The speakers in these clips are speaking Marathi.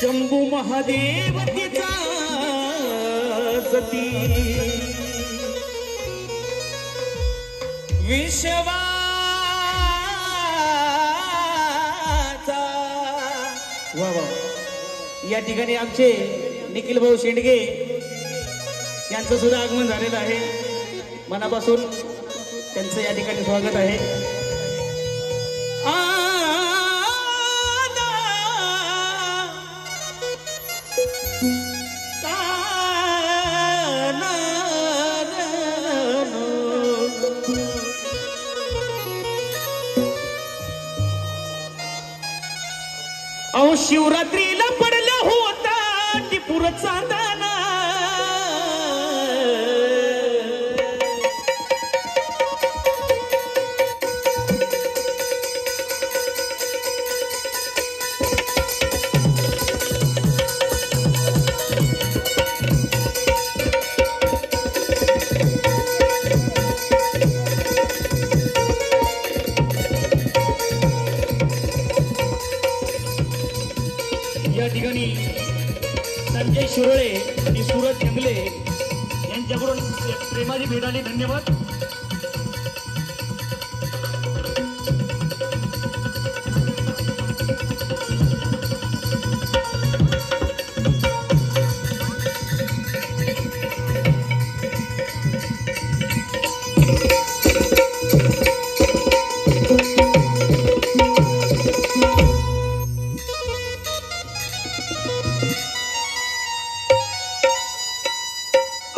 शंभू महादेव तिचा सती विश्वाचा वा वा। या ठिकाणी आमचे निखिल भाऊ शेंडगे यांचं सुद्धा आगमन झालेलं आहे। मनापासून त्यांचं या ठिकाणी स्वागत आहे। अहो शिवरात्रीला पडला होता टिपूरचा दाना या ठिकाणी संजय शिरोळे आणि सूरज जंगले यांच्याकडून प्रेमाची भेट आली। धन्यवाद।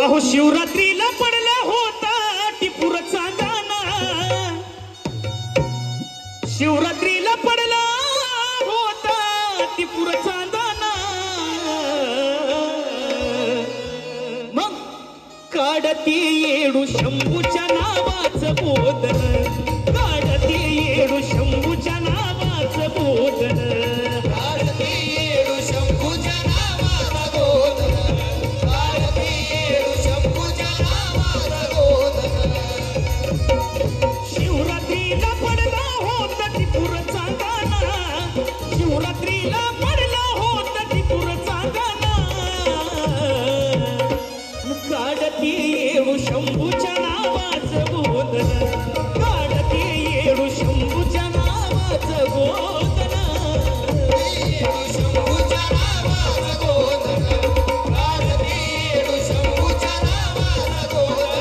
अहो शिवरात्रीला पडला होता टिपूरचा दाना शिवरात्रीला पडला होता टिपूरचा दाना मग काढती येडू शंभूच्या नावाचं बोधन काढती येडू शंभूच्या नावाचं बोधन शिवरात्रीला पडला होता टिपूरचा दाना काढती येडू शंभूच्या नावाचं बोधन काढती येडू शंभूच्या नावाचं बोधन शंभूच्या नावाचं बोधन काढती येडू शंभूच्या नावाचं बोधन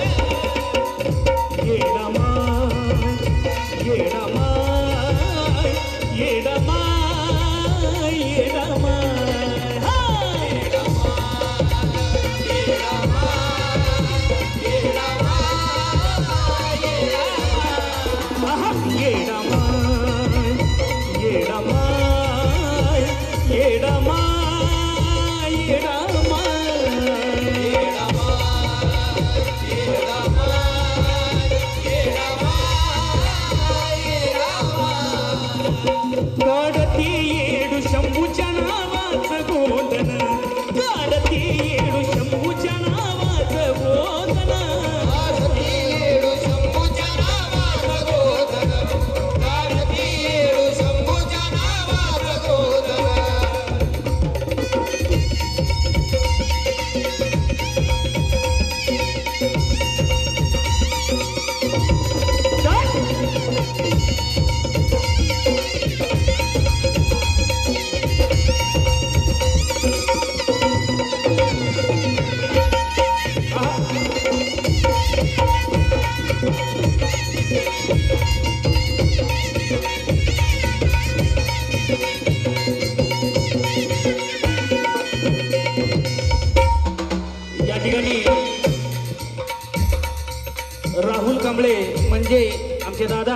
काढती येडू शंभूच्या नावाचं बोधन काढती येडू शंभूच्या नावाचं बोधन काढती येडू शंभूच्या नावाचं बोधन काढती येडू शंभूच्या नावाचं बोधन या ठिकाणी राहुल कांबळे म्हणजे आमचे दादा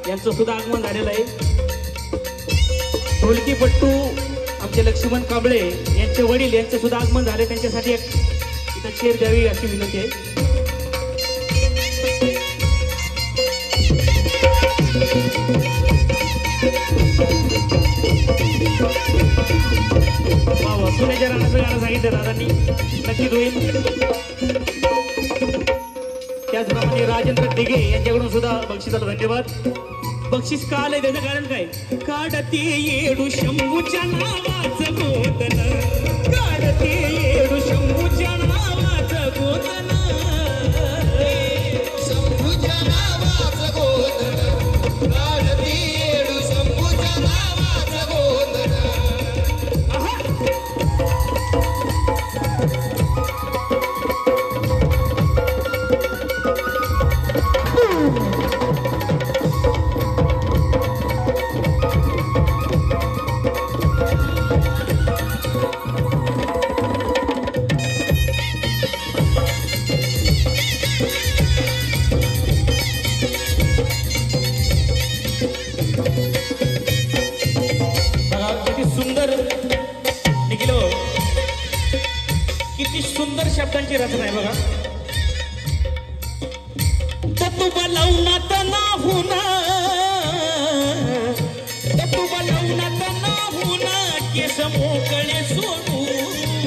यांचं सुद्धा आगमन झालेलं आहे। ढोलकीपट्टू आमचे लक्ष्मण कांबळे यांचे वडील यांचे सुद्धा आगमन झाले। त्यांच्यासाठी एक इथं चेअर द्यावी अशी विनंती आहे। सुनेच्या राणाचं गाणं सांगितलं दादांनी नक्कीच होईल। त्याचप्रमाणे राजेंद्र दिघे यांच्याकडून सुद्धा बक्षिसाला धन्यवाद। बक्षीस का आलंय त्याचं कारण काय? काढती येडू शंभूच्या नावाचं बोधन शब्दांची रचना आहे बघा. तत्व लावणात नाहुना, तत्व लावणात नाहुना, केस मोकळे सोडून,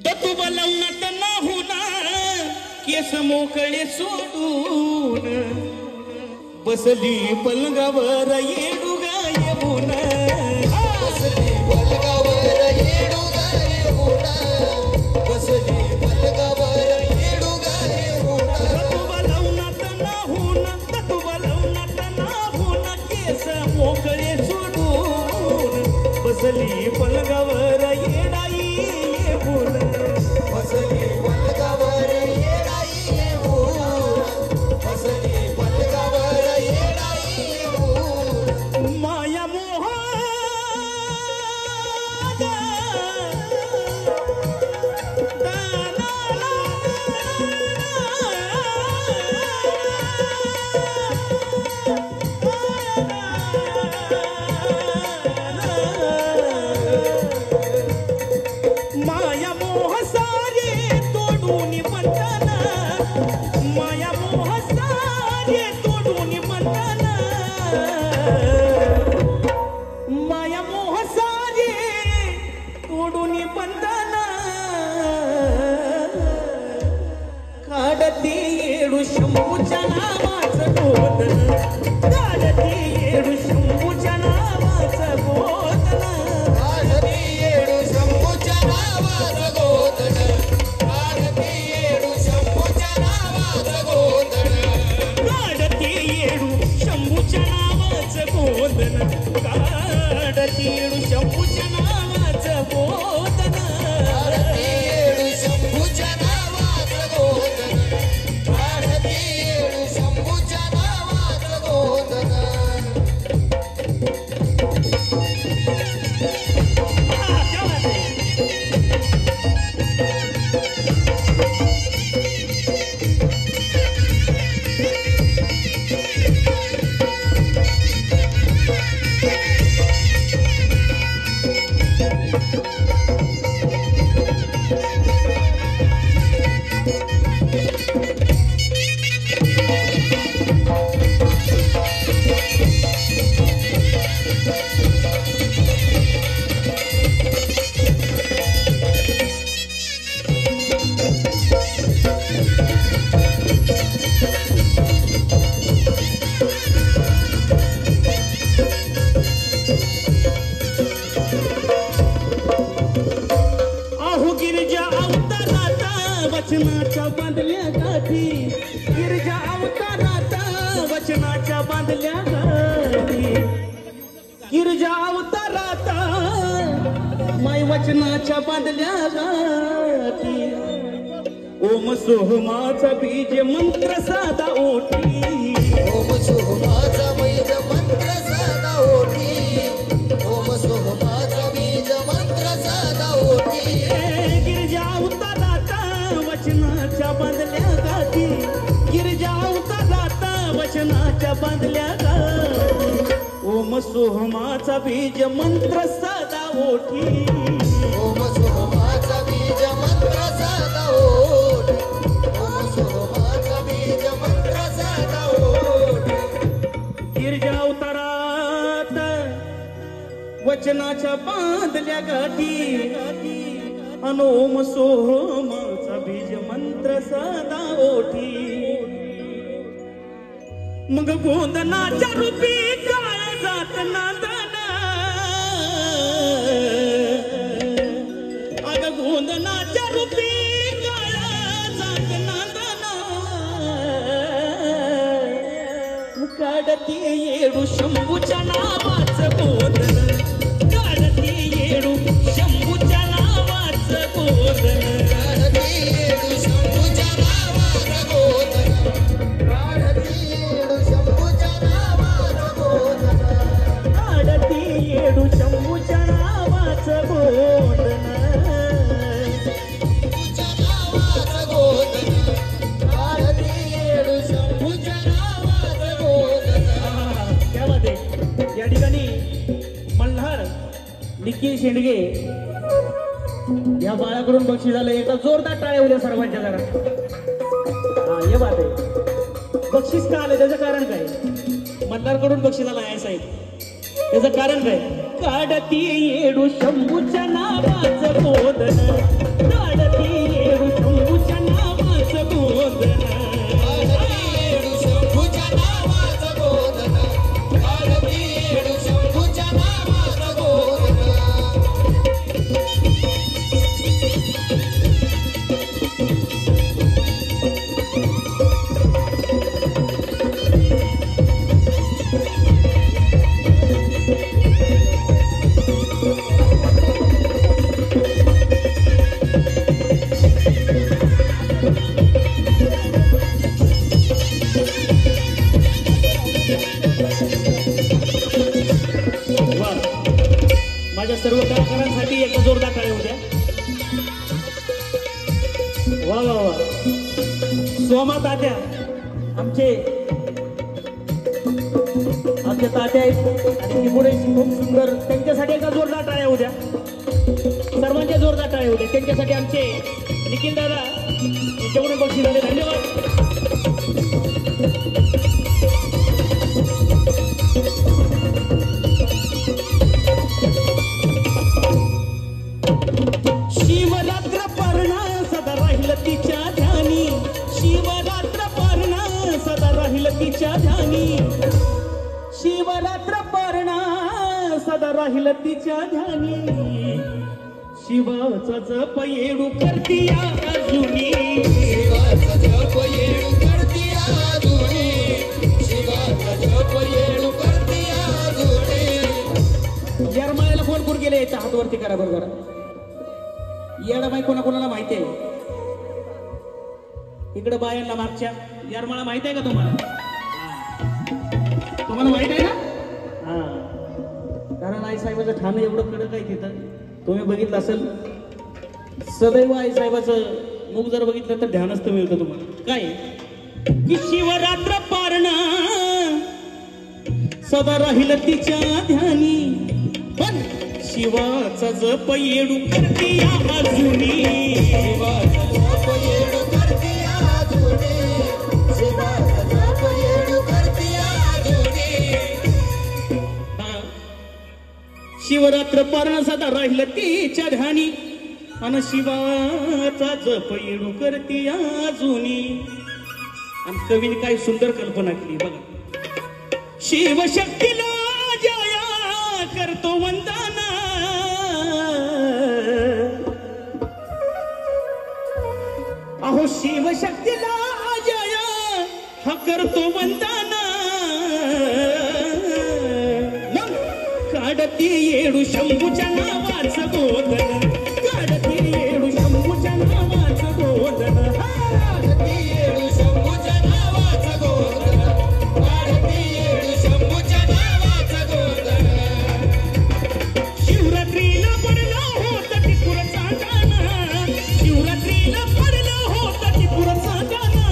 तत्व लावणात नाहुना, केस मोकळे सोडून, बसली पलंगावर येडूगा येऊन, बसली पलंगावर येडूगा येऊन, बसली पलंगावर येडूगा येऊन. तत्व लावणात नाहुन, तत्व लावणात नाहुन, केस मोकळे सोडून, बसली पलंगावर येडाई येऊन, बसली पलंगावर येडाई येऊन, बसली पलंगावर येडाई येऊन. माया मोह माया मोह सारे तोडून म्हणताना, माया मोह सारे तोडून म्हणताना, माया मोह सारे तोडून म्हणताना, काढते येडू शंभूच्या नावाचं गोधन, काढते येडू शंभूच्या नावाचं गोधन, काढती येडू शंभूच्या नावाचं गोधन, काढती येडू शंभूच्या नावाचं गोधन. काढते येडू शंभूच्या नावाचं गोधन, काढते येडू शंभूच्या नावाचं गोधन, काढती येडू शंभूच्या नावाचं गोधन, काढती येडू शंभूच्या नावाचं गोधन. क्या बात है. आहो गिरजा अवताराता वचनाच्या बांधल्या गाठी, गिरजा अवताराता वचनाच्या बांधल्या गाठी, गिरजा अवताराता माय वचनाच्या बांधल्या गाठी, ओम सोहमाचा बीज मंत्र साधा ओठी, ओम सोमाचा बीज मंत्र साधा ओठी, ओम सोमाचा बीज मंत्र साधा ओठी. गिरजा अवताराता वचनाच्या बांधल्या गाठी, गिरजा अवताराता वचनाच्या बांधल्या गाठी, ओम सोहमाचा बीज मंत्र साधा ओठी, ओम सोमाचा बीज मंत्र साधा ओठी, ओम सोमाचा बीज मंत्र साधा ओठी. गिरजा अवतारात वचनाच्या बांधल्या गाठी, अन ओम सोहमाचा बीज मंत्र साधा ओठी, मग गोंदनाच्या रूपी काळ जात नांदना, अग गोंदनाच्या रूपी काळ जात नांदना, काढते येडू शंभूच्या नावाचं गोधन, काढते येडू शंभूच्या नावाचं गोधन, काढती येडू शंभूच्या नावाचं गोधन, काढती येडू शंभूच्या नावाचं गोधन, काढते येडू शंभूच्या नावाचं गोधन, शंभूच्या नावाचं गोधन, काढती येडू शंभूच्या नावाचं गोधन. त्यामध्ये या ठिकाणी निखिल शेंडगे या बाळाकडून बक्षीस झालं. एका जोरदार टाळ्या उद्या सर्वांच्या जरा. हा ये बात आहे. बक्षीस का आलं त्याचं कारण काय? मतदारकडून बक्षीस आलं आहे साहेब. त्याचं कारण काय? काढती येडू शंभूच्या नावाचं बोधन, काढती येडू शंभूच्या नावाचं बोधन. माझ्या सर्व कलाकारांसाठी एक जोरदार टाळ्या होत्या. वा वा वा. सोमा तात्या आमचे तात्या आहेत आणि ती पुढे खूप सुंदर. त्यांच्यासाठी एका जोरदार टाळ्या होत्या. सर्वांच्या जोरदार टाळ्या होत्या त्यांच्यासाठी. आमचे निखिल दादा यांच्याकडून बक्षीस झाले. धन्यवाद. शिवरात्र पर्ण सदा राहील तिच्या ध्यानी, शिवरात्र पर्ण सदा राहील तिच्या ध्यानी, शिवरात्र पर्ण सदा राहील तिच्या ध्यानी. शिवाचा जप येडू करती अजुनी, शिवाचा जप येडू करती अजुनी, शिवाचा जप येडू करती अजुनी. यरमाळ्याला कोण कोण गेले याचा हात वरती करा बरं जरा. येडा बाई कोणाकोणाला माहिती आहे? इकडे बायांना मागच्या यरमाळा माहित आहे का तुम्हाला? तुम्हाला माहित आहे ना? हा. कारण आई साहेबाचं ठाणं एवढं कडक आहे तिथं. तुम्ही बघितलं असेल सदैव आई साहेबाचं मुख जर बघितलं तर ध्यानच तर मिळतं तुम्हाला. काय की शिवरात्र पारणा सदा राहील तिच्या ध्यानी, पण शिवाचा जप येडू करती अजुनी, शिवाचा जप येडू करती अजुनी, शिवाचा जप येडू करती अजुनी. शिवरात्र पारण सदा राहील तिच्या ध्यानी, आणि शिवाचा जप येडू करती अजुनी. आणि कवीने काय सुंदर कल्पना केली बघा. शिवशक्तीला जया करतो वंदना, अहो शिवशक्तीला जया हा करतो वंदना. काढती येडू शंभूच्या नावाचं बोधन, काढती येडू शंभूच्या नावाचं बोधन, काढती येडू शंभूच्या नावाचं बोधन, काढती येडू शंभूच्या नावाचं बोधन. शिवरात्रीला पडला होता टिपूरचा गाणं, शिवरात्रीला पडला होता टिपूरचा गाणं.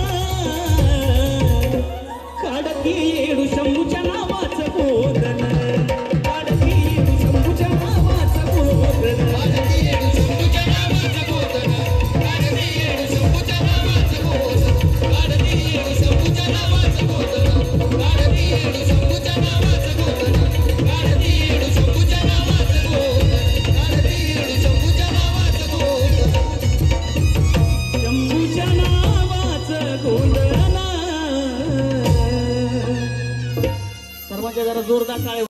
काढती येडू शंभूच्या नावाचं बोधन, सर्वांच्या जरा जोरदार टाळ्या.